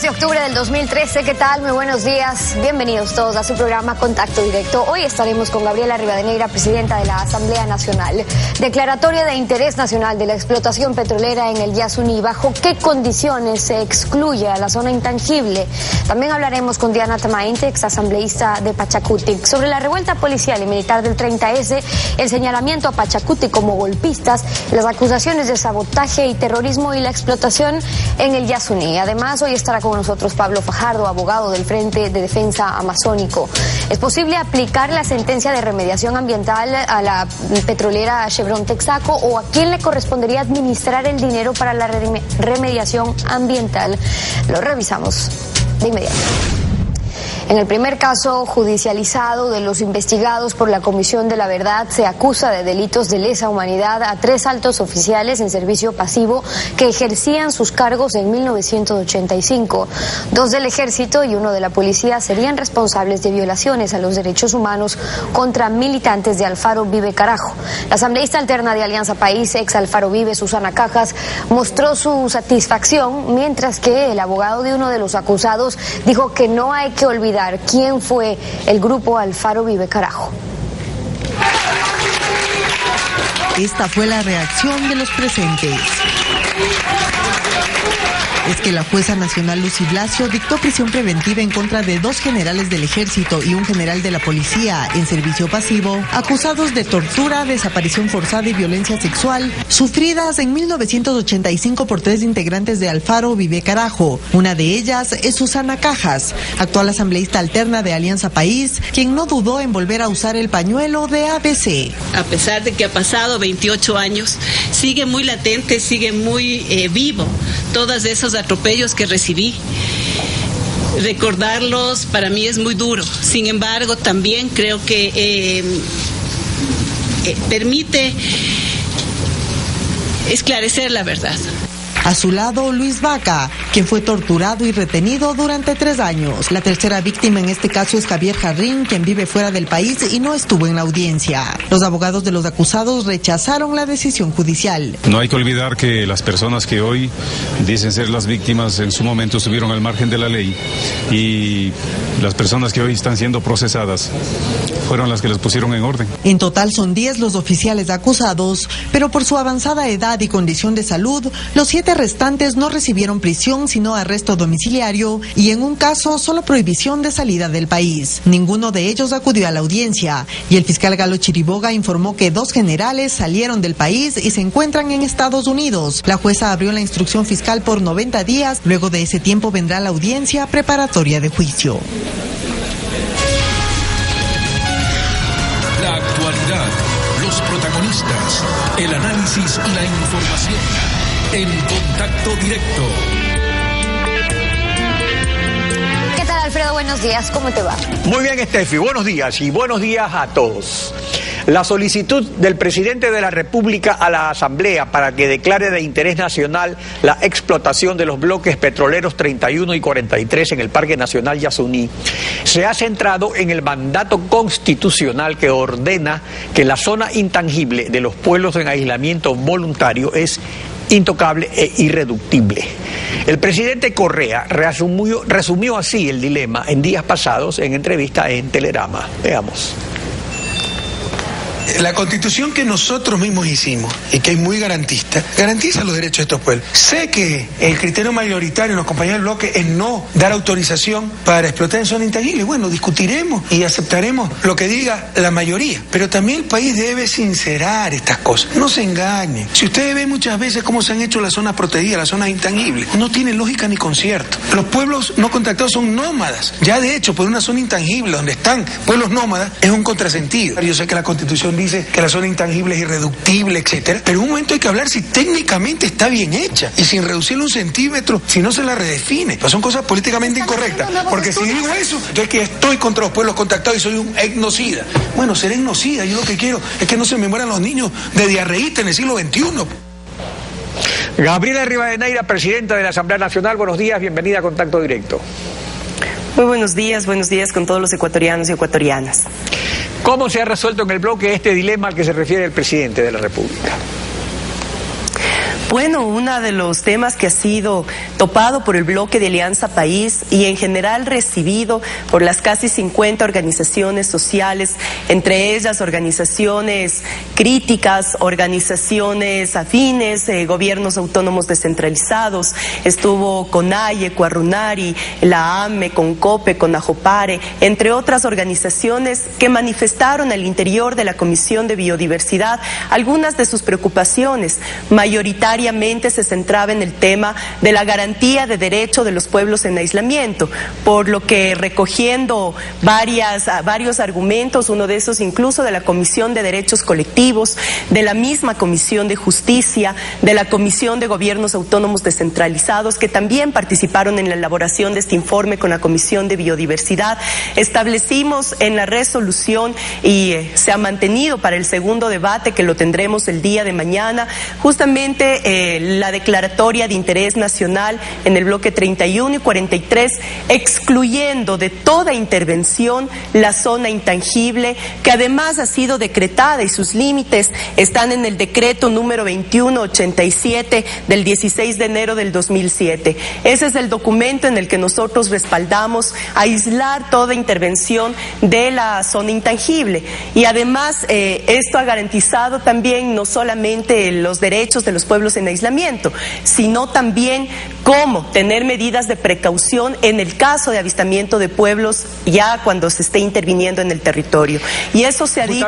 de octubre del 2013, ¿qué tal? Muy buenos días, bienvenidos todos a su programa Contacto Directo. Hoy estaremos con Gabriela Rivadeneira, presidenta de la Asamblea Nacional. Declaratoria de interés nacional de la explotación petrolera en el Yasuní. ¿Bajo qué condiciones se excluye a la zona intangible? También hablaremos con Diana Tamainte, exasambleísta de Pachacutic, sobre la revuelta policial y militar del 30S, el señalamiento a Pachacutic como golpistas, las acusaciones de sabotaje y terrorismo y la explotación en el Yasuní. Además, hoy estará con nosotros Pablo Fajardo, abogado del Frente de Defensa Amazónico. ¿Es posible aplicar la sentencia de remediación ambiental a la petrolera Chevron Texaco o a quién le correspondería administrar el dinero para la remediación ambiental? Lo revisamos de inmediato. En el primer caso judicializado de los investigados por la Comisión de la Verdad, se acusa de delitos de lesa humanidad a 3 altos oficiales en servicio pasivo que ejercían sus cargos en 1985. 2 del Ejército y 1 de la Policía serían responsables de violaciones a los derechos humanos contra militantes de Alfaro Vive Carajo. La asambleísta alterna de Alianza País, ex Alfaro Vive, Susana Cajas, mostró su satisfacción, mientras que el abogado de uno de los acusados dijo que no hay que olvidar quién fue el grupo Alfaro Vive Carajo. Esta fue la reacción de los presentes. Es que la jueza nacional Lucy Blasio dictó prisión preventiva en contra de 2 generales del Ejército y un general de la Policía en servicio pasivo, acusados de tortura, desaparición forzada y violencia sexual, sufridas en 1985 por 3 integrantes de Alfaro Vive Carajo. Una de ellas es Susana Cajas, actual asambleísta alterna de Alianza País, quien no dudó en volver a usar el pañuelo de ABC. A pesar de que ha pasado 28 años, sigue muy latente, sigue muy vivo todos esos atropellos que recibí. Recordarlos para mí es muy duro. Sin embargo, también creo que permite esclarecer la verdad. A su lado, Luis Vaca, quien fue torturado y retenido durante 3 años. La tercera víctima en este caso es Javier Jarrín, quien vive fuera del país y no estuvo en la audiencia. Los abogados de los acusados rechazaron la decisión judicial. No hay que olvidar que las personas que hoy dicen ser las víctimas en su momento estuvieron al margen de la ley, y las personas que hoy están siendo procesadas fueron las que las pusieron en orden. En total son 10 los oficiales acusados, pero por su avanzada edad y condición de salud, los 7 restantes no recibieron prisión sino arresto domiciliario y en un caso solo prohibición de salida del país. Ninguno de ellos acudió a la audiencia y el fiscal Galo Chiriboga informó que 2 generales salieron del país y se encuentran en Estados Unidos. La jueza abrió la instrucción fiscal por 90 días, luego de ese tiempo vendrá la audiencia preparatoria de juicio. La actualidad, los protagonistas, el análisis y la información en Contacto Directo. ¿Qué tal, Alfredo? Buenos días, ¿cómo te va? Muy bien, Estefi, buenos días y buenos días a todos. La solicitud del presidente de la República a la Asamblea para que declare de interés nacional la explotación de los bloques petroleros 31 y 43 en el Parque Nacional Yasuní se ha centrado en el mandato constitucional que ordena que la zona intangible de los pueblos en aislamiento voluntario es intocable e irreductible. El presidente Correa resumió así el dilema en días pasados en entrevista en Telerama. Veamos. La constitución que nosotros mismos hicimos y que es muy garantista, garantiza los derechos de estos pueblos. Sé que el criterio mayoritario en los compañeros del bloque es no dar autorización para explotar en zona intangible. Bueno, discutiremos y aceptaremos lo que diga la mayoría. Pero también el país debe sincerar estas cosas. No se engañen. Si ustedes ven muchas veces cómo se han hecho las zonas protegidas, las zonas intangibles, no tiene lógica ni concierto. Los pueblos no contactados son nómadas. Ya de hecho, por una zona intangible donde están pueblos nómadas, es un contrasentido. Yo sé que la constitución dice que la zona intangible es irreductible, etcétera, pero en un momento hay que hablar si técnicamente está bien hecha y sin reducirle 1 centímetro, si no se la redefine. Pues son cosas políticamente incorrectas, porque si digo eso, entonces que estoy contra los pueblos contactados y soy un etnocida. Bueno, ser etnocida, yo lo que quiero es que no se me mueran los niños de diarreíta en el siglo XXI. Gabriela Rivadeneira, presidenta de la Asamblea Nacional, buenos días, bienvenida a Contacto Directo. Muy buenos días con todos los ecuatorianos y ecuatorianas. ¿Cómo se ha resuelto en el bloque este dilema al que se refiere el presidente de la República? Bueno, uno de los temas que ha sido topado por el bloque de Alianza País y en general recibido por las casi 50 organizaciones sociales, entre ellas organizaciones críticas, organizaciones afines, gobiernos autónomos descentralizados, estuvo CONAIE, Coarrunari, la AME, CONCOPE, CONAJOPARE, entre otras organizaciones que manifestaron al interior de la Comisión de Biodiversidad algunas de sus preocupaciones. Mayoritariamente se centraba en el tema de la garantía de derecho de los pueblos en aislamiento, por lo que recogiendo varios argumentos, uno de esos incluso de la Comisión de Derechos Colectivos, de la misma Comisión de Justicia, de la Comisión de Gobiernos Autónomos Descentralizados, que también participaron en la elaboración de este informe con la Comisión de Biodiversidad, establecimos en la resolución y se ha mantenido para el segundo debate, que lo tendremos el día de mañana, justamente la declaratoria de interés nacional en el bloque 31 y 43, excluyendo de toda intervención la zona intangible, que además ha sido decretada y sus límites están en el decreto número 2187 del 16 de enero del 2007. Ese es el documento en el que nosotros respaldamos aislar toda intervención de la zona intangible. Y además esto ha garantizado también no solamente los derechos de los pueblos en aislamiento, sino también cómo tener medidas de precaución en el caso de avistamiento de pueblos ya cuando se esté interviniendo en el territorio. Y eso se ha dicho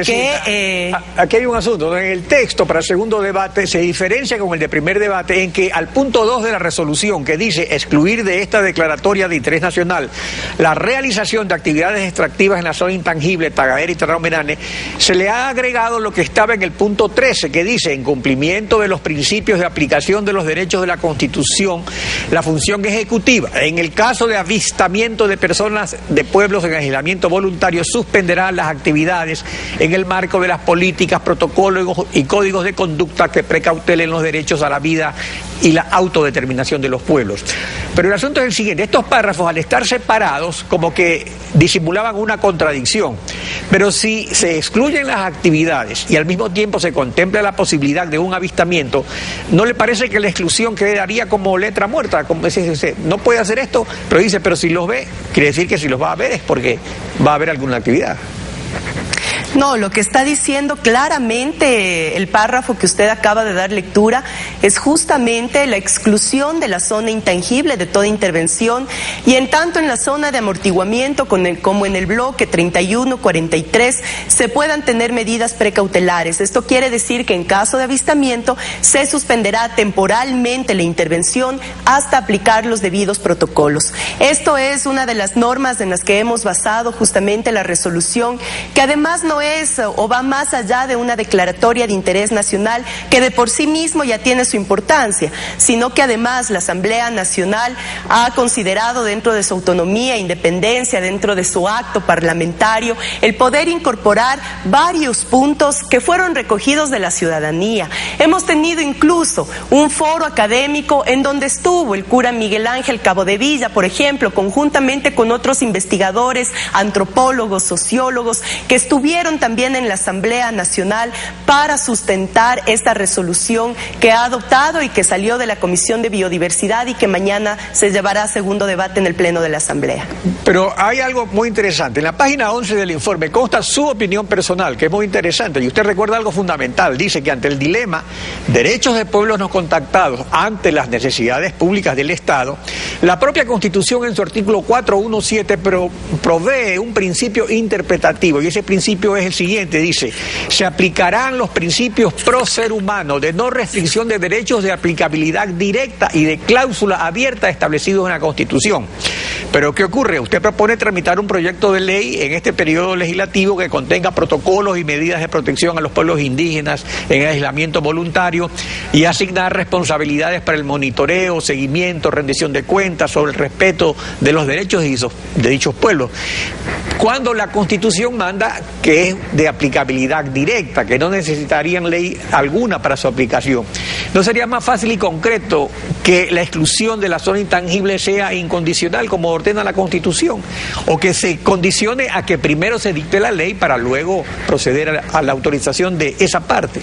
que... Aquí hay un asunto. En el texto para el segundo debate se diferencia con el de primer debate en que al punto 2 de la resolución, que dice excluir de esta declaratoria de interés nacional la realización de actividades extractivas en la zona intangible, Tagadera y Terraumenane, se le ha agregado lo que estaba en el punto 13, que dice en cumplimiento de los principios de aplicación de los derechos de la Constitución, la función ejecutiva, en el caso de avistamiento de personas de pueblos en aislamiento voluntario, suspenderá las actividades en el marco de las políticas, protocolos y códigos de conducta que precautelen los derechos a la vida y la autodeterminación de los pueblos. Pero el asunto es el siguiente: estos párrafos, al estar separados, como que disimulaban una contradicción. Pero si se excluyen las actividades y al mismo tiempo se contempla la posibilidad de un avistamiento, ¿no le parece que la exclusión quedaría como letra muerta? Como dice, no puede hacer esto, pero dice, pero si los ve, quiere decir que si los va a ver es porque va a haber alguna actividad. No, lo que está diciendo claramente el párrafo que usted acaba de dar lectura es justamente la exclusión de la zona intangible de toda intervención, y en tanto en la zona de amortiguamiento como en el bloque 31-43 se puedan tener medidas precautelares. Esto quiere decir que en caso de avistamiento se suspenderá temporalmente la intervención hasta aplicar los debidos protocolos. Esto es una de las normas en las que hemos basado justamente la resolución, que además no es o va más allá de una declaratoria de interés nacional que de por sí mismo ya tiene su importancia, sino que además la Asamblea Nacional ha considerado dentro de su autonomía e independencia, dentro de su acto parlamentario, el poder incorporar varios puntos que fueron recogidos de la ciudadanía. Hemos tenido incluso un foro académico en donde estuvo el cura Miguel Ángel Cabodevilla, por ejemplo, conjuntamente con otros investigadores, antropólogos, sociólogos, que estuvieron también en la Asamblea Nacional para sustentar esta resolución que ha adoptado y que salió de la Comisión de Biodiversidad y que mañana se llevará a segundo debate en el Pleno de la Asamblea. Pero hay algo muy interesante. En la página 11 del informe consta su opinión personal, que es muy interesante, y usted recuerda algo fundamental. Dice que ante el dilema derechos de pueblos no contactados ante las necesidades públicas del Estado, la propia Constitución en su artículo 417 provee un principio interpretativo, y ese principio es el siguiente: dice, se aplicarán los principios pro ser humano de no restricción de derechos, de aplicabilidad directa y de cláusula abierta establecidos en la Constitución. Pero ¿qué ocurre? Usted propone tramitar un proyecto de ley en este periodo legislativo que contenga protocolos y medidas de protección a los pueblos indígenas en aislamiento voluntario y asignar responsabilidades para el monitoreo, seguimiento, rendición de cuentas sobre el respeto de los derechos de dichos pueblos, cuando la Constitución manda que es de aplicabilidad directa, que no necesitarían ley alguna para su aplicación. ¿No sería más fácil y concreto que la exclusión de la zona intangible sea incondicional, como ordena la Constitución, o que se condicione a que primero se dicte la ley para luego proceder a la autorización de esa parte?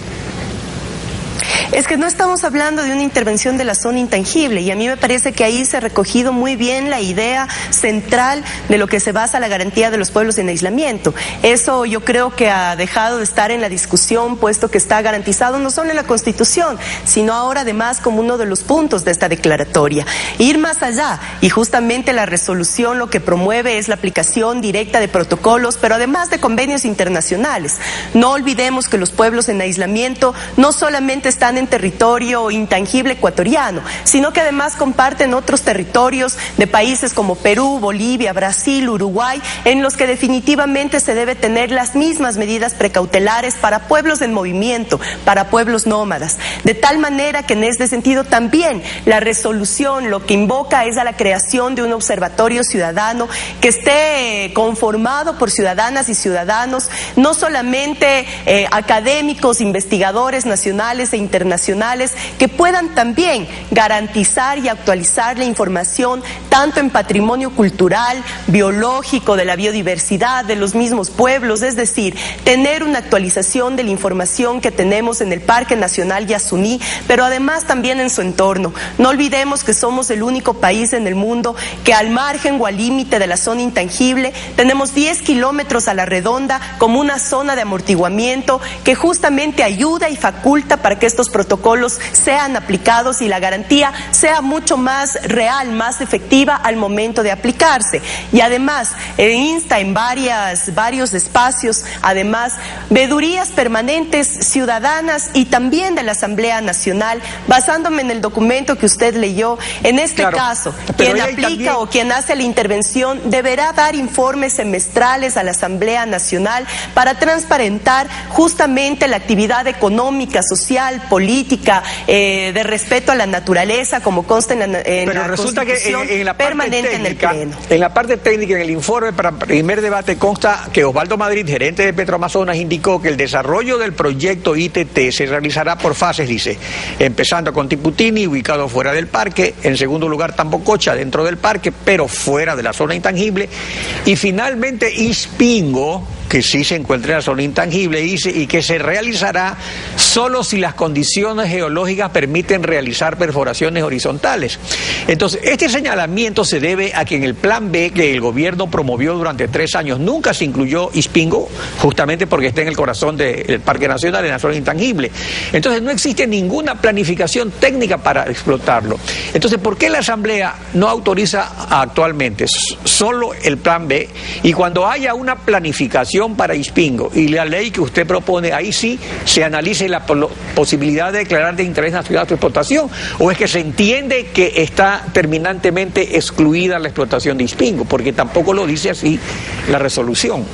Es que no estamos hablando de una intervención de la zona intangible, y a mí me parece que ahí se ha recogido muy bien la idea central de lo que se basa la garantía de los pueblos en aislamiento. Eso yo creo que ha dejado de estar en la discusión, puesto que está garantizado no solo en la Constitución, sino ahora además como uno de los puntos de esta declaratoria. Ir más allá, y justamente la resolución lo que promueve es la aplicación directa de protocolos, pero además de convenios internacionales. No olvidemos que los pueblos en aislamiento no solamente están en territorio intangible ecuatoriano, sino que además comparten otros territorios de países como Perú, Bolivia, Brasil, Uruguay, en los que definitivamente se debe tener las mismas medidas precautelares para pueblos en movimiento, para pueblos nómadas. De tal manera que en este sentido también la resolución lo que invoca es a la creación de un observatorio ciudadano que esté conformado por ciudadanas y ciudadanos, no solamente académicos, investigadores nacionales e internacionales, que puedan también garantizar y actualizar la información tanto en patrimonio cultural, biológico, de la biodiversidad, de los mismos pueblos, es decir, tener una actualización de la información que tenemos en el Parque Nacional Yasuní, pero además también en su entorno. No olvidemos que somos el único país en el mundo que al margen o al límite de la zona intangible tenemos 10 kilómetros a la redonda como una zona de amortiguamiento que justamente ayuda y faculta para que estos protocolos sean aplicados y la garantía sea mucho más real, más efectiva al momento de aplicarse. Y además insta en varios espacios, además, veedurías permanentes ciudadanas y también de la Asamblea Nacional, basándome en el documento que usted leyó. En este caso, quien aplica también, o quien hace la intervención deberá dar informes semestrales a la Asamblea Nacional para transparentar justamente la actividad económica, social, política, de respeto a la naturaleza, como consta en la resulta Constitución, que en la parte permanente técnica, en el Pleno. En la parte técnica, en el informe para primer debate consta que Osvaldo Madrid, gerente de Petroamazonas, indicó que el desarrollo del proyecto ITT se realizará por fases, dice, empezando con Tiputini, ubicado fuera del parque, en segundo lugar Tambococha, dentro del parque, pero fuera de la zona intangible, y finalmente Ispingo, que sí se encuentra en la zona intangible, dice, y que se realizará solo si las condiciones geológicas permiten realizar perforaciones horizontales. Entonces, este señalamiento se debe a que en el plan B que el gobierno promovió durante 3 años nunca se incluyó Ispingo, justamente porque está en el corazón del Parque Nacional, en la zona intangible. Entonces, no existe ninguna planificación técnica para explotarlo. Entonces, ¿por qué la Asamblea no autoriza actualmente solo el plan B? Y cuando haya una planificación para Ispingo y la ley que usted propone, ahí sí se analice la posibilidad de declarar de interés nacional su explotación, o es que se entiende que está terminantemente excluida la explotación de Ispingo, porque tampoco lo dice así la resolución.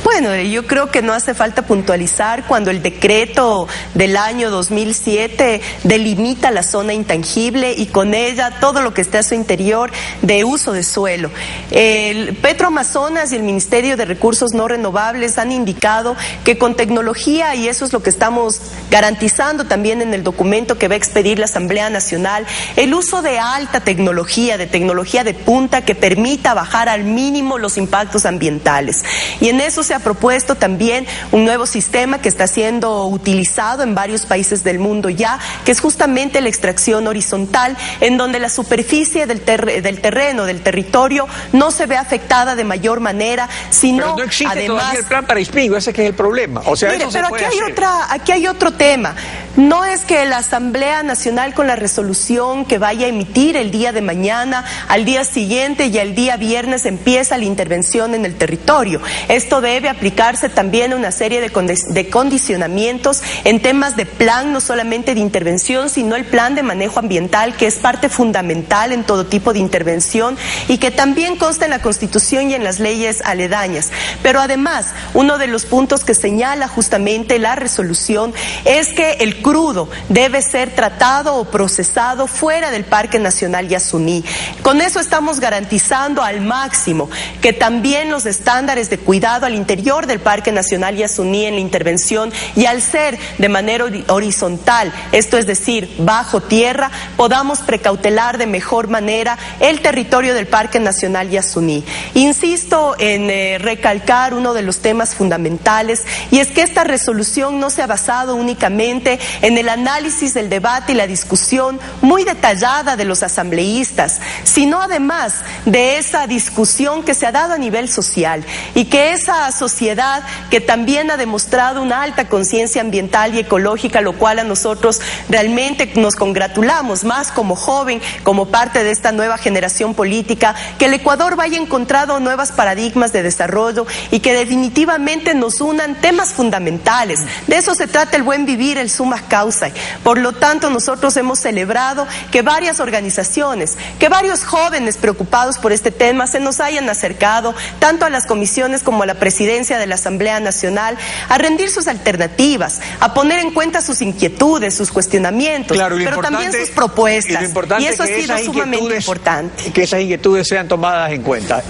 Bueno, yo creo que no hace falta puntualizar cuando el decreto del año 2007 delimita la zona intangible y con ella todo lo que esté a su interior de uso de suelo. El Petroamazonas y el Ministerio de Recursos No Renovables han indicado que con tecnología, y eso es lo que estamos garantizando también en el documento que va a expedir la Asamblea Nacional, el uso de alta tecnología, de tecnología de punta que permita bajar al mínimo los impactos ambientales. Y en eso se ha propuesto también un nuevo sistema que está siendo utilizado en varios países del mundo ya, que es justamente la extracción horizontal, en donde la superficie del terreno, del territorio, no se ve afectada de mayor manera, sino pero no existe además todavía el plan para Ispingo, ese que es el problema. O sea, mire, eso pero se puede hacer. aquí hay otro tema. No es que la Asamblea Nacional, con la resolución que vaya a emitir el día de mañana, al día siguiente y al día viernes empieza la intervención en el territorio. Esto debe aplicarse también a una serie de condicionamientos en temas de plan, no solamente de intervención, sino el plan de manejo ambiental, que es parte fundamental en todo tipo de intervención y que también consta en la Constitución y en las leyes aledañas. Pero además, uno de los puntos que señala justamente la resolución es que el crudo debe ser tratado o procesado fuera del Parque Nacional Yasuní. Con eso estamos garantizando al máximo que también los estándares de cuidado al interior del Parque Nacional Yasuní en la intervención, y al ser de manera horizontal, esto es decir, bajo tierra, podamos precautelar de mejor manera el territorio del Parque Nacional Yasuní. Insisto en recalcar uno de los temas fundamentales, y es que esta resolución no se ha basado únicamente en el análisis, el debate y la discusión muy detallada de los asambleístas, sino además de esa discusión que se ha dado a nivel social y que esa sociedad que también ha demostrado una alta conciencia ambiental y ecológica, lo cual a nosotros realmente nos congratulamos más como joven, como parte de esta nueva generación política, que el Ecuador vaya encontrando nuevas paradigmas de desarrollo y que definitivamente nos unan temas fundamentales. De eso se trata el buen vivir, el summa causae. Por lo tanto, nosotros hemos celebrado que varias organizaciones, que varios jóvenes preocupados por este tema se nos hayan acercado tanto a las comisiones como a la presidencia de la Asamblea Nacional a rendir sus alternativas, a poner en cuenta sus inquietudes, sus cuestionamientos, claro, pero también sus propuestas. Y eso ha sido sumamente importante. Que esas inquietudes sean tomadas en cuenta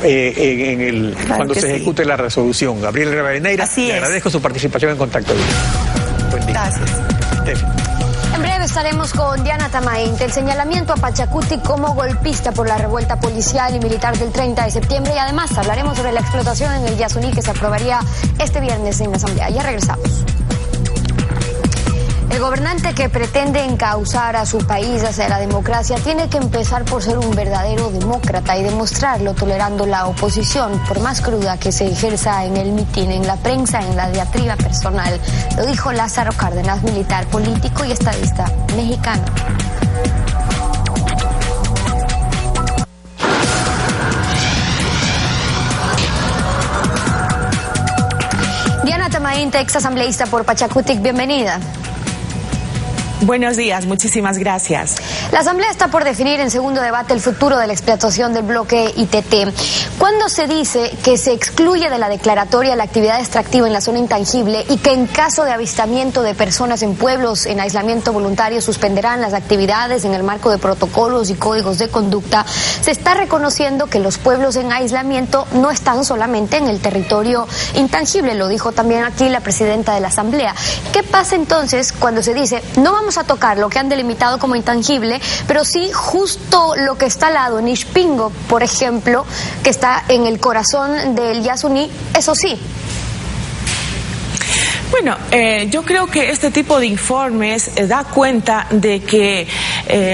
cuando se ejecute la resolución. Gabriela Rivadeneira, le agradezco su participación en Contacto Directo. Buen día. Gracias. En breve estaremos con Diana Tamainte. El señalamiento a Pachacuti como golpista por la revuelta policial y militar del 30 de septiembre y además hablaremos sobre la explotación en el Yasuní que se aprobaría este viernes en la Asamblea. Ya regresamos. El gobernante que pretende encauzar a su país hacia la democracia tiene que empezar por ser un verdadero demócrata y demostrarlo tolerando la oposición, por más cruda que se ejerza en el mitin, en la prensa, en la diatriba personal. Lo dijo Lázaro Cárdenas, militar, político y estadista mexicano. Diana Tamainte, ex asambleísta por Pachacutic, bienvenida. Buenos días, muchísimas gracias. La Asamblea está por definir en segundo debate el futuro de la explotación del bloque ITT. ¿Cuándo se dice que se excluye de la declaratoria la actividad extractiva en la zona intangible y que en caso de avistamiento de personas en pueblos en aislamiento voluntario suspenderán las actividades en el marco de protocolos y códigos de conducta? Se está reconociendo que los pueblos en aislamiento no están solamente en el territorio intangible, lo dijo también aquí la presidenta de la Asamblea. ¿Qué pasa entonces cuando se dice no vamos a tocar lo que han delimitado como intangible, pero sí justo lo que está al lado, en Ixpingo, por ejemplo, que está en el corazón del Yasuní, eso sí? Bueno, yo creo que este tipo de informes da cuenta de que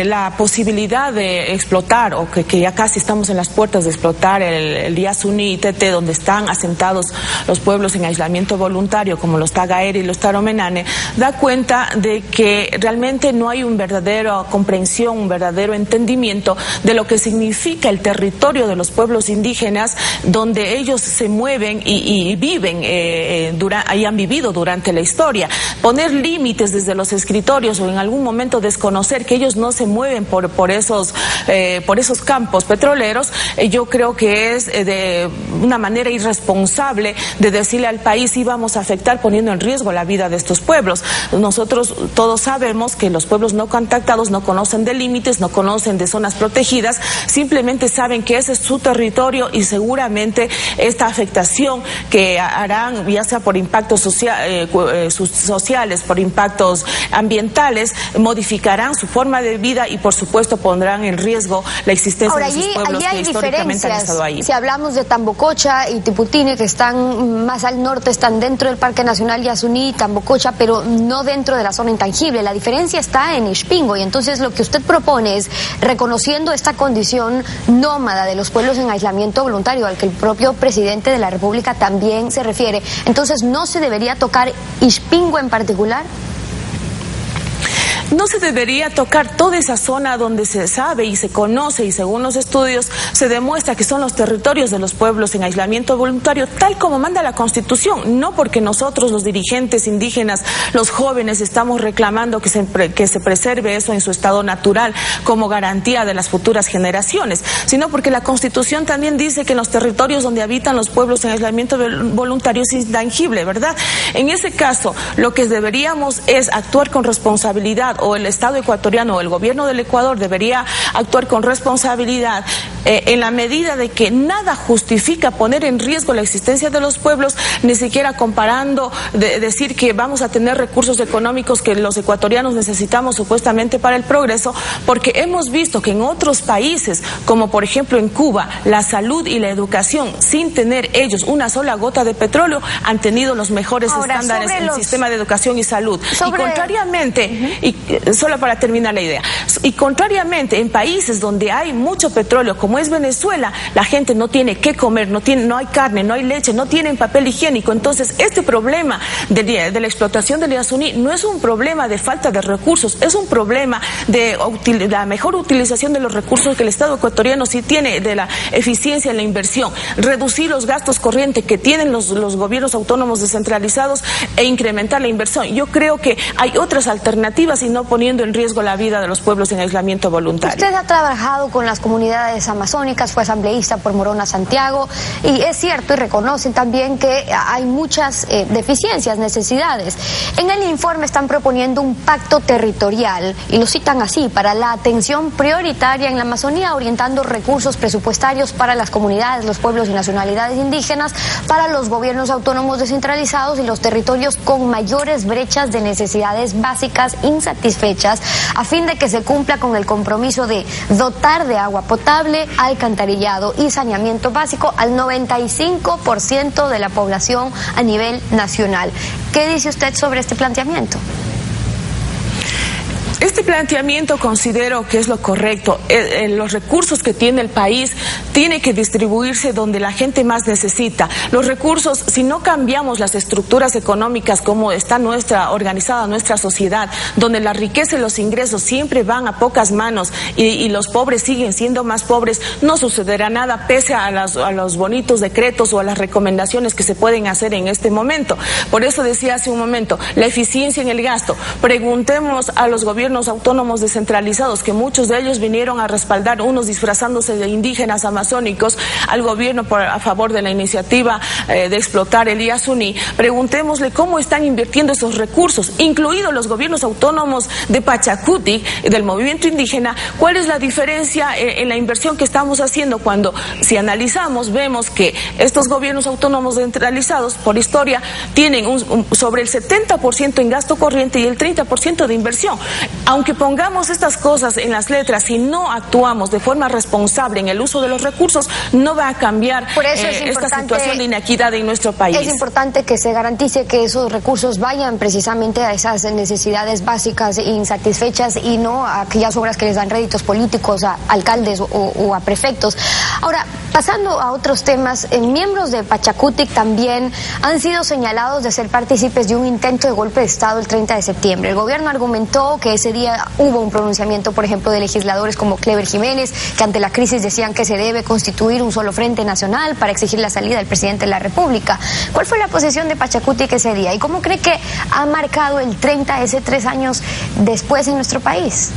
la posibilidad de explotar, o que ya casi estamos en las puertas de explotar el Yasuní ITT, donde están asentados los pueblos en aislamiento voluntario, como los Tagaere y los Taromenane, da cuenta de que realmente no hay una verdadera comprensión, un verdadero entendimiento de lo que significa el territorio de los pueblos indígenas, donde ellos se mueven y viven, ahí han vivido durante la historia. Poner límites desde los escritorios o en algún momento desconocer que ellos no se mueven por esos campos petroleros, yo creo que es de una manera irresponsable de decirle al país si vamos a afectar poniendo en riesgo la vida de estos pueblos. Nosotros todos sabemos que los pueblos no contactados no conocen de límites, no conocen de zonas protegidas, simplemente saben que ese es su territorio y seguramente esta afectación que harán, ya sea por impactos sociales, por impactos ambientales, modificarán su forma de vida y por supuesto pondrán en riesgo la existencia de sus pueblos que históricamente han estado ahí. Si hablamos de Tambococha y Tiputini, que están más al norte, están dentro del Parque Nacional Yasuní y Tambococha, pero no dentro de la zona intangible. La diferencia está en Ixpingo y entonces lo que usted propone es, reconociendo esta condición nómada de los pueblos en aislamiento voluntario, al que el propio presidente de la República también se refiere, entonces no se debería tocar Ixpingo en particular. No se debería tocar toda esa zona donde se sabe y se conoce y según los estudios se demuestra que son los territorios de los pueblos en aislamiento voluntario, tal como manda la Constitución, no porque nosotros los dirigentes indígenas, los jóvenes, estamos reclamando que se preserve eso en su estado natural como garantía de las futuras generaciones, sino porque la Constitución también dice que en los territorios donde habitan los pueblos en aislamiento voluntario es intangible, ¿verdad? En ese caso, lo que deberíamos es actuar con responsabilidad, o el Estado ecuatoriano o el gobierno del Ecuador debería actuar con responsabilidad en la medida de que nada justifica poner en riesgo la existencia de los pueblos, ni siquiera comparando, decir que vamos a tener recursos económicos que los ecuatorianos necesitamos supuestamente para el progreso, porque hemos visto que en otros países, como por ejemplo en Cuba, la salud y la educación, sin tener ellos una sola gota de petróleo, han tenido los mejores estándares en el sistema de educación y salud. Y contrariamente, y solo para terminar la idea, y contrariamente en países donde hay mucho petróleo, como es Venezuela, la gente no tiene qué comer, no hay carne, no hay leche, no tienen papel higiénico. Entonces, este problema de la explotación del Yasuní no es un problema de falta de recursos, es un problema de la mejor utilización de los recursos que el Estado ecuatoriano sí tiene, de la eficiencia en la inversión, reducir los gastos corrientes que tienen los gobiernos autónomos descentralizados e incrementar la inversión. Yo creo que hay otras alternativas y no poniendo en riesgo la vida de los pueblos en aislamiento voluntario. Usted ha trabajado con las comunidades amazónicas, fue asambleísta por Morona Santiago, y es cierto y reconocen también que hay muchas deficiencias, necesidades. En el informe están proponiendo un pacto territorial, y lo citan así, para la atención prioritaria en la Amazonía, orientando recursos presupuestarios para las comunidades, los pueblos y nacionalidades indígenas, para los gobiernos autónomos descentralizados y los territorios con mayores brechas de necesidades básicas insatisfechas, a fin de que se cumpla con el compromiso de dotar de agua potable, alcantarillado y saneamiento básico al 95% de la población a nivel nacional. ¿Qué dice usted sobre este planteamiento? Este planteamiento considero que es lo correcto. Los recursos que tiene el país tienen que distribuirse donde la gente más necesita. Los recursos, si no cambiamos las estructuras económicas como está organizada nuestra sociedad, donde la riqueza y los ingresos siempre van a pocas manos y los pobres siguen siendo más pobres, no sucederá nada pese a los bonitos decretos o a las recomendaciones que se pueden hacer en este momento. Por eso decía hace un momento, la eficiencia en el gasto. Preguntemos a los gobiernos autónomos descentralizados, que muchos de ellos vinieron a respaldar, unos disfrazándose de indígenas amazónicos, al gobierno a favor de la iniciativa de explotar el Yasuní. Preguntémosle cómo están invirtiendo esos recursos, incluidos los gobiernos autónomos de Pachacutic, del movimiento indígena. ¿Cuál es la diferencia en la inversión que estamos haciendo cuando, si analizamos, vemos que estos gobiernos autónomos descentralizados, por historia, tienen sobre el 70% en gasto corriente y el 30% de inversión? Aunque pongamos estas cosas en las letras, si no actuamos de forma responsable en el uso de los recursos, no va a cambiar esta situación de inequidad en nuestro país. Es importante que se garantice que esos recursos vayan precisamente a esas necesidades básicas e insatisfechas y no a aquellas obras que les dan réditos políticos a alcaldes o a prefectos. Ahora, pasando a otros temas, miembros de Pachacutic también han sido señalados de ser partícipes de un intento de golpe de Estado el 30 de septiembre. El gobierno argumentó que ese día hubo un pronunciamiento, por ejemplo, de legisladores como Clever Jiménez, que ante la crisis decían que se debe constituir un solo frente nacional para exigir la salida del presidente de la República. ¿Cuál fue la posición de Pachacutic ese día? ¿Y cómo cree que ha marcado el 30, ese 3 años después en nuestro país?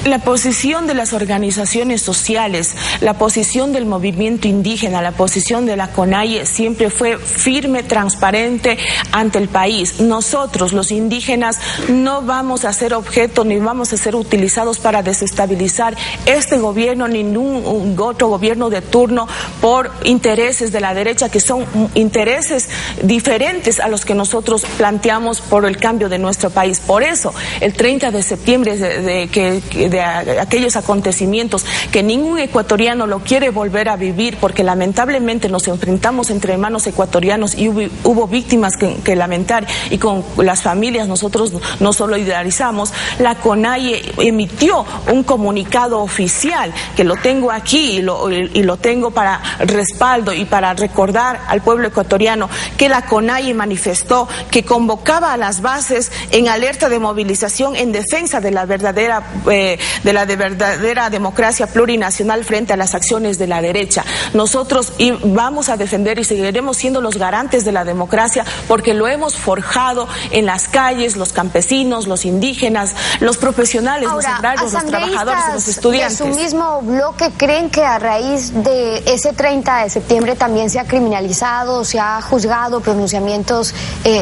La posición de las organizaciones sociales, la posición del movimiento indígena, la posición de la CONAIE siempre fue firme, transparente ante el país. Nosotros, los indígenas, no vamos a ser objeto ni vamos a ser utilizados para desestabilizar este gobierno ni ningún otro gobierno de turno por intereses de la derecha, que son intereses diferentes a los que nosotros planteamos por el cambio de nuestro país. Por eso, el 30 de septiembre de aquellos acontecimientos que ningún ecuatoriano lo quiere volver a vivir, porque lamentablemente nos enfrentamos entre hermanos ecuatorianos y hubo víctimas que lamentar, y con las familias nosotros nos solidarizamos. La CONAIE emitió un comunicado oficial que lo tengo aquí y lo tengo para respaldo y para recordar al pueblo ecuatoriano que la CONAIE manifestó que convocaba a las bases en alerta de movilización en defensa de la verdadera democracia plurinacional frente a las acciones de la derecha. Nosotros vamos a defender y seguiremos siendo los garantes de la democracia porque lo hemos forjado en las calles, los campesinos, los indígenas, los profesionales, los agrarios, los trabajadores y los estudiantes. ¿De su mismo bloque creen que a raíz de ese 30 de septiembre también se ha criminalizado, se ha juzgado pronunciamientos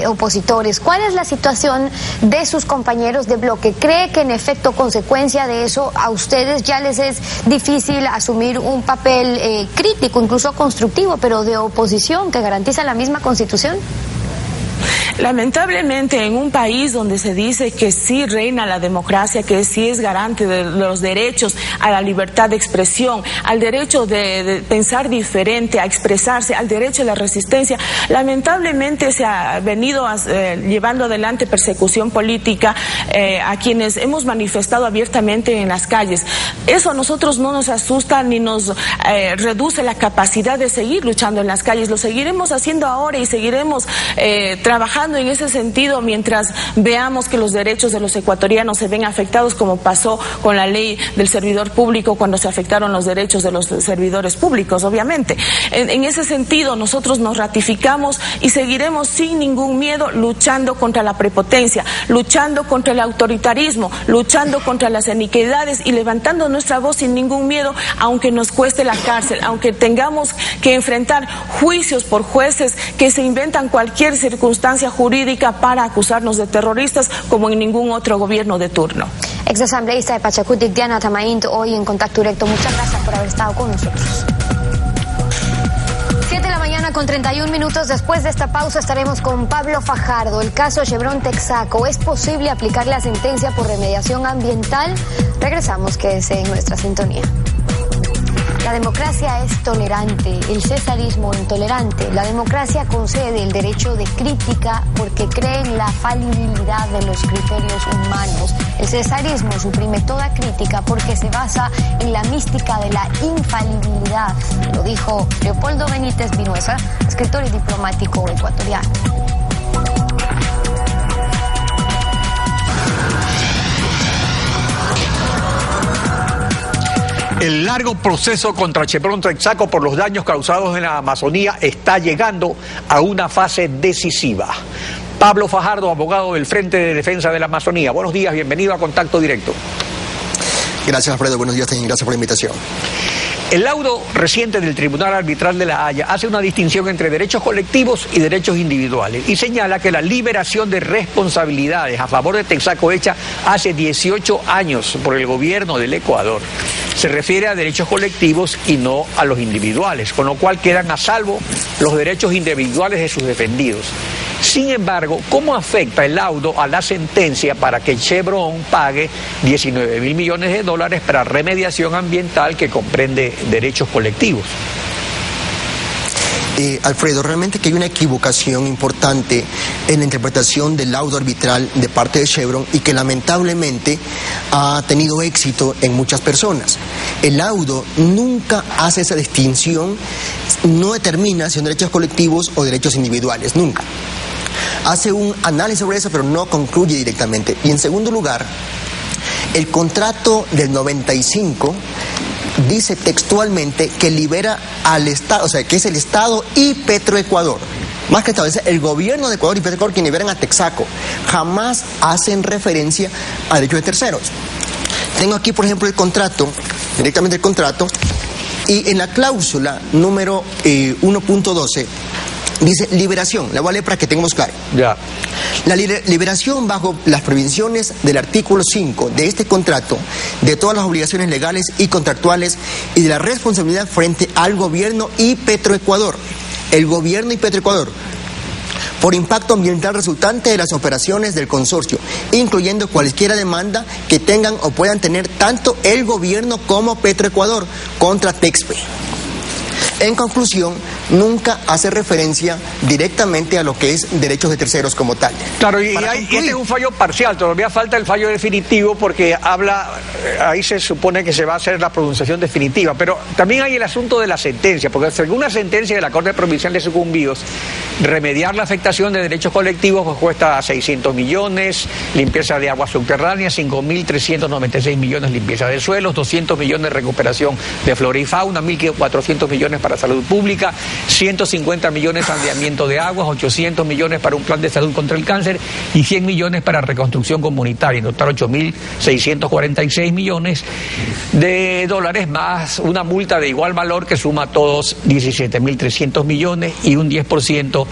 opositores? ¿Cuál es la situación de sus compañeros de bloque? ¿Cree que en efecto, consecuencia de eso, a ustedes ya les es difícil asumir un papel crítico, incluso constructivo, pero de oposición que garantiza la misma Constitución. Lamentablemente, en un país donde se dice que sí reina la democracia, que sí es garante de los derechos a la libertad de expresión, al derecho de pensar diferente, a expresarse, al derecho a la resistencia, lamentablemente se ha venido llevando adelante persecución política a quienes hemos manifestado abiertamente en las calles. Eso a nosotros no nos asusta ni nos reduce la capacidad de seguir luchando en las calles. Lo seguiremos haciendo ahora y seguiremos trabajando en ese sentido mientras veamos que los derechos de los ecuatorianos se ven afectados, como pasó con la ley del servidor público cuando se afectaron los derechos de los servidores públicos, obviamente. En ese sentido, nosotros nos ratificamos y seguiremos sin ningún miedo luchando contra la prepotencia, luchando contra el autoritarismo, luchando contra las iniquidades y levantando nuestra voz sin ningún miedo, aunque nos cueste la cárcel, aunque tengamos que enfrentar juicios por jueces que se inventan cualquier circunstancia jurídica para acusarnos de terroristas, como en ningún otro gobierno de turno. Exasambleísta de Pachacutic, Diana Tamaint, hoy en Contacto Directo. Muchas gracias por haber estado con nosotros. 7 de la mañana con 31 minutos. Después de esta pausa estaremos con Pablo Fajardo. El caso Chevron Texaco. ¿Es posible aplicar la sentencia por remediación ambiental? Regresamos, quédese en nuestra sintonía. La democracia es tolerante, el cesarismo intolerante. La democracia concede el derecho de crítica porque cree en la falibilidad de los criterios humanos. El cesarismo suprime toda crítica porque se basa en la mística de la infalibilidad. Lo dijo Leopoldo Benítez Vinuesa, escritor y diplomático ecuatoriano. El largo proceso contra Chevron Texaco por los daños causados en la Amazonía está llegando a una fase decisiva. Pablo Fajardo, abogado del Frente de Defensa de la Amazonía. Buenos días, bienvenido a Contacto Directo. Gracias, Alfredo. Buenos días y gracias por la invitación. El laudo reciente del Tribunal Arbitral de La Haya hace una distinción entre derechos colectivos y derechos individuales y señala que la liberación de responsabilidades a favor de Texaco hecha hace 18 años por el gobierno del Ecuador se refiere a derechos colectivos y no a los individuales, con lo cual quedan a salvo los derechos individuales de sus defendidos. Sin embargo, ¿cómo afecta el laudo a la sentencia para que Chevron pague 19.000 millones de dólares para remediación ambiental que comprende derechos colectivos? Alfredo, realmente que hay una equivocación importante en la interpretación del laudo arbitral de parte de Chevron y que lamentablemente ha tenido éxito en muchas personas. El laudo nunca hace esa distinción, no determina si son derechos colectivos o derechos individuales, nunca. Hace un análisis sobre eso, pero no concluye directamente. Y en segundo lugar, el contrato del 95 dice textualmente que libera al Estado, o sea, que es el Estado y Petroecuador. Más que establece el gobierno de Ecuador y Petroecuador quienes liberan a Texaco. Jamás hacen referencia a derechos de terceros. Tengo aquí, por ejemplo, el contrato, directamente el contrato, y en la cláusula número 1.12 dice liberación, la voy a leer para que tengamos claro. Ya. La liberación bajo las previsiones del artículo 5 de este contrato de todas las obligaciones legales y contractuales y de la responsabilidad frente al gobierno y Petroecuador. El gobierno y Petroecuador por impacto ambiental resultante de las operaciones del consorcio, incluyendo cualquier demanda que tengan o puedan tener tanto el gobierno como Petroecuador contra Texpe. En conclusión, nunca hace referencia directamente a lo que es derechos de terceros como tal. Claro, y este es un fallo parcial, todavía falta el fallo definitivo porque ahí se supone que se va a hacer la pronunciación definitiva, pero también hay el asunto de la sentencia, porque según una sentencia de la Corte Provincial de Sucumbíos, remediar la afectación de derechos colectivos pues cuesta 600 millones, limpieza de aguas subterráneas, 5.396 millones limpieza de suelos, 200 millones de recuperación de flora y fauna, 1.400 millones para salud pública, 150 millones saneamiento de aguas, 800 millones para un plan de salud contra el cáncer y 100 millones para reconstrucción comunitaria, en total 8.646 millones de dólares más una multa de igual valor que suma a todos 17.300 millones y un 10%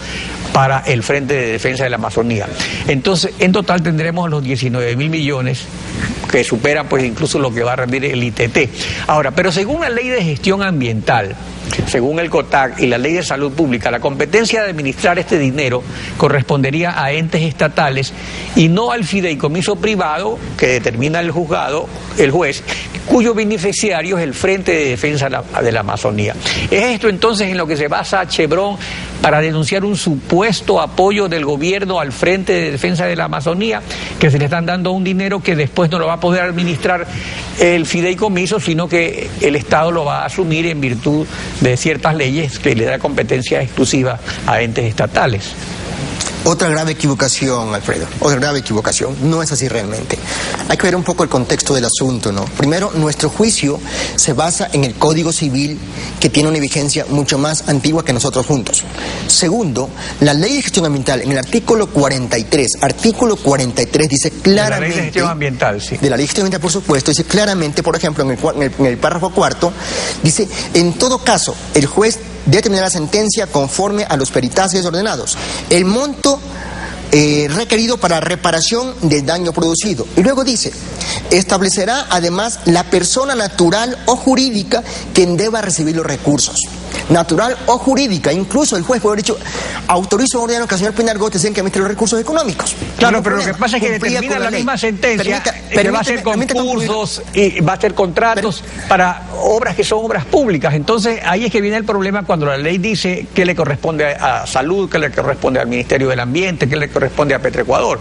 para el Frente de Defensa de la Amazonía. Entonces, en total tendremos los 19.000 millones que superan pues incluso lo que va a rendir el ITT. Ahora, pero según la ley de gestión ambiental, según el COTAC y la ley de salud pública, la competencia de administrar este dinero correspondería a entes estatales y no al fideicomiso privado que determina el juez, cuyo beneficiario es el Frente de Defensa de la Amazonía. ¿Es esto entonces en lo que se basa Chevron para denunciar un supuesto apoyo del gobierno al Frente de Defensa de la Amazonía, que se le están dando un dinero que después no lo va a poder administrar el fideicomiso, sino que el Estado lo va a asumir en virtud de ciertas leyes que le da competencia exclusiva a entes estatales? Otra grave equivocación, Alfredo, otra grave equivocación. No es así realmente. Hay que ver un poco el contexto del asunto, ¿no? Primero, nuestro juicio se basa en el Código Civil, que tiene una vigencia mucho más antigua que nosotros juntos. Segundo, la Ley de Gestión Ambiental, en el artículo 43 dice claramente... De la Ley de Gestión Ambiental, sí. De la Ley de Gestión Ambiental, por supuesto, dice claramente, por ejemplo, en el párrafo cuarto, dice, en todo caso, el juez debe terminar la sentencia conforme a los peritajes ordenados. El monto requerido para reparación del daño producido. Y luego dice, establecerá además la persona natural o jurídica quien deba recibir los recursos. Natural o jurídica, incluso el juez puede haber dicho, autorizo a ordenar que el señor Pinargote tenga que emitir los recursos económicos. Claro, no, pero lo que pasa es que determina la misma sentencia que va a hacer concursos y va a hacer contratos para obras que son obras públicas. Entonces ahí es que viene el problema cuando la ley dice que le corresponde a Salud, que le corresponde al Ministerio del Ambiente, que le corresponde a Petroecuador.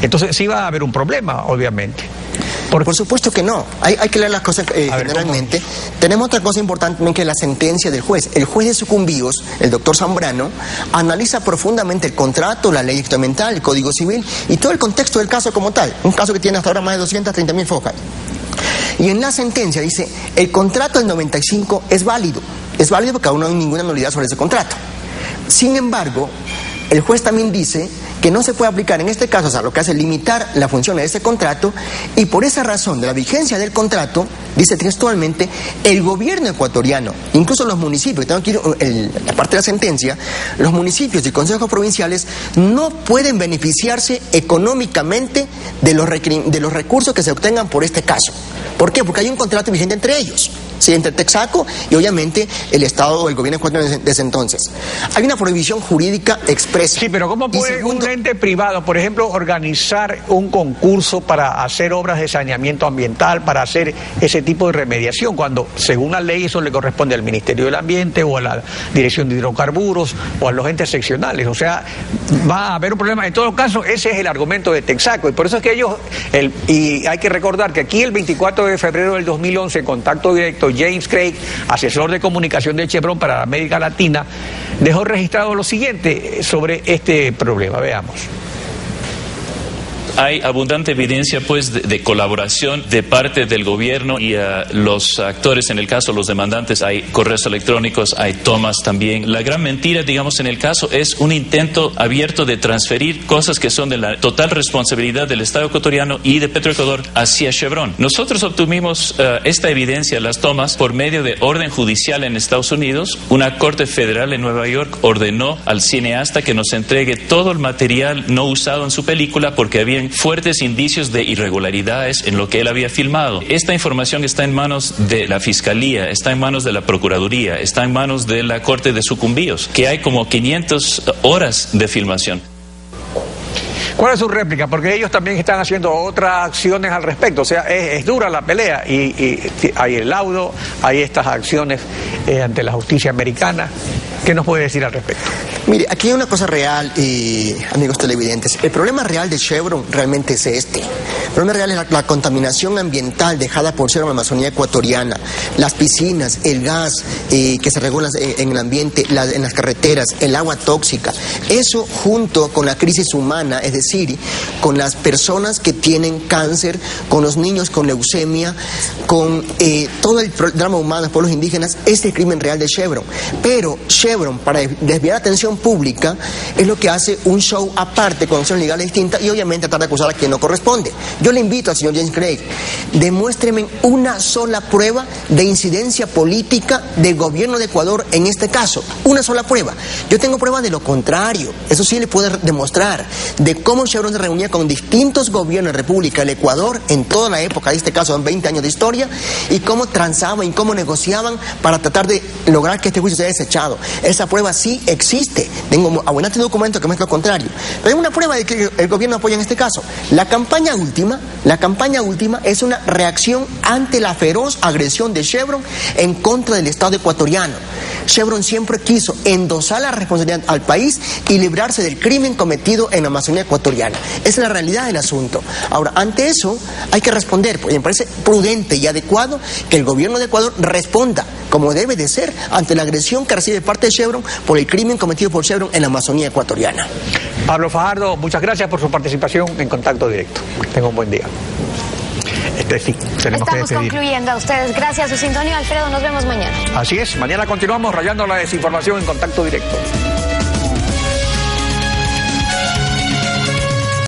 Entonces sí va a haber un problema, obviamente. Por supuesto que no. Hay que leer las cosas generalmente. Tenemos otra cosa importante también, que es la sentencia del juez. El juez de sucumbíos, el doctor Zambrano, analiza profundamente el contrato, la ley ambiental, el Código Civil y todo el contexto del caso como tal. Un caso que tiene hasta ahora más de 230.000 focas. Y en la sentencia dice, el contrato del 95 es válido. Es válido porque aún no hay ninguna nulidad sobre ese contrato. Sin embargo, el juez también dice que no se puede aplicar en este caso, o sea, lo que hace es limitar la función de ese contrato, y por esa razón de la vigencia del contrato, dice textualmente, el gobierno ecuatoriano, incluso los municipios, tengo aquí la parte de la sentencia, los municipios y consejos provinciales no pueden beneficiarse económicamente de los recursos que se obtengan por este caso. ¿Por qué? Porque hay un contrato vigente entre ellos. Sí, entre Texaco y obviamente el Estado o el gobierno ecuatoriano de ese entonces. Hay una prohibición jurídica expresa. Sí, pero ¿cómo puede un ente privado, por ejemplo, organizar un concurso para hacer obras de saneamiento ambiental, para hacer ese tipo de remediación, cuando según la ley eso le corresponde al Ministerio del Ambiente o a la Dirección de Hidrocarburos o a los entes seccionales? O sea, va a haber un problema. En todo caso, ese es el argumento de Texaco, y por eso es que ellos, y hay que recordar que aquí el 24 de febrero del 2011, en Contacto Directo, James Craig, asesor de comunicación de Chevron para América Latina, dejó registrado lo siguiente sobre este problema. Veamos. Hay abundante evidencia pues de colaboración de parte del gobierno y los actores, en el caso los demandantes, hay correos electrónicos, hay tomas también. La gran mentira, digamos, en el caso es un intento abierto de transferir cosas que son de la total responsabilidad del Estado ecuatoriano y de Petroecuador hacia Chevron. Nosotros obtuvimos esta evidencia, las tomas, por medio de orden judicial en Estados Unidos. Una corte federal en Nueva York ordenó al cineasta que nos entregue todo el material no usado en su película porque habían fuertes indicios de irregularidades en lo que él había filmado. Esta información está en manos de la Fiscalía, está en manos de la Procuraduría, está en manos de la Corte de Sucumbíos, que hay como 500 horas de filmación. ¿Cuál es su réplica? Porque ellos también están haciendo otras acciones al respecto. O sea, es dura la pelea y hay el laudo, hay estas acciones ante la justicia americana. ¿Qué nos puede decir al respecto? Mire, aquí hay una cosa real, amigos televidentes. El problema real de Chevron realmente es este. El problema real es la contaminación ambiental dejada por Chevron en la Amazonía ecuatoriana. Las piscinas, el gas que se regula en el ambiente, en las carreteras, el agua tóxica. Eso junto con la crisis humana, es decir, con las personas que tienen cáncer, con los niños con leucemia, con todo el drama humano de los pueblos indígenas, es el crimen real de Chevron. Pero Chevron, para desviar la atención pública, es lo que hace un show aparte con acciones legales distintas y obviamente tratar de acusar a quien no corresponde. Yo le invito al señor James Craig, demuéstreme una sola prueba de incidencia política del gobierno de Ecuador en este caso. Una sola prueba. Yo tengo pruebas de lo contrario. Eso sí le puedo demostrar, de cómo Chevron se reunía con distintos gobiernos de República del Ecuador en toda la época, en este caso en 20 años de historia, y cómo transaban y cómo negociaban para tratar de lograr que este juicio sea desechado. Esa prueba sí existe. Tengo abundante documento que muestra lo contrario. Pero hay una prueba de que el gobierno apoya en este caso. La campaña última es una reacción ante la feroz agresión de Chevron en contra del Estado ecuatoriano. Chevron siempre quiso endosar la responsabilidad al país y librarse del crimen cometido en la Amazonía ecuatoriana. Esa es la realidad del asunto. Ahora, ante eso hay que responder, porque me parece prudente y adecuado que el gobierno de Ecuador responda, como debe de ser, ante la agresión que recibe parte de Chevron por el crimen cometido por Chevron en la Amazonía ecuatoriana. Pablo Fajardo, muchas gracias por su participación en Contacto Directo. Tenga un buen día. Sí, estamos concluyendo. A ustedes, gracias a su sintonía. Alfredo, nos vemos mañana. Así es, mañana continuamos rayando la desinformación en Contacto Directo.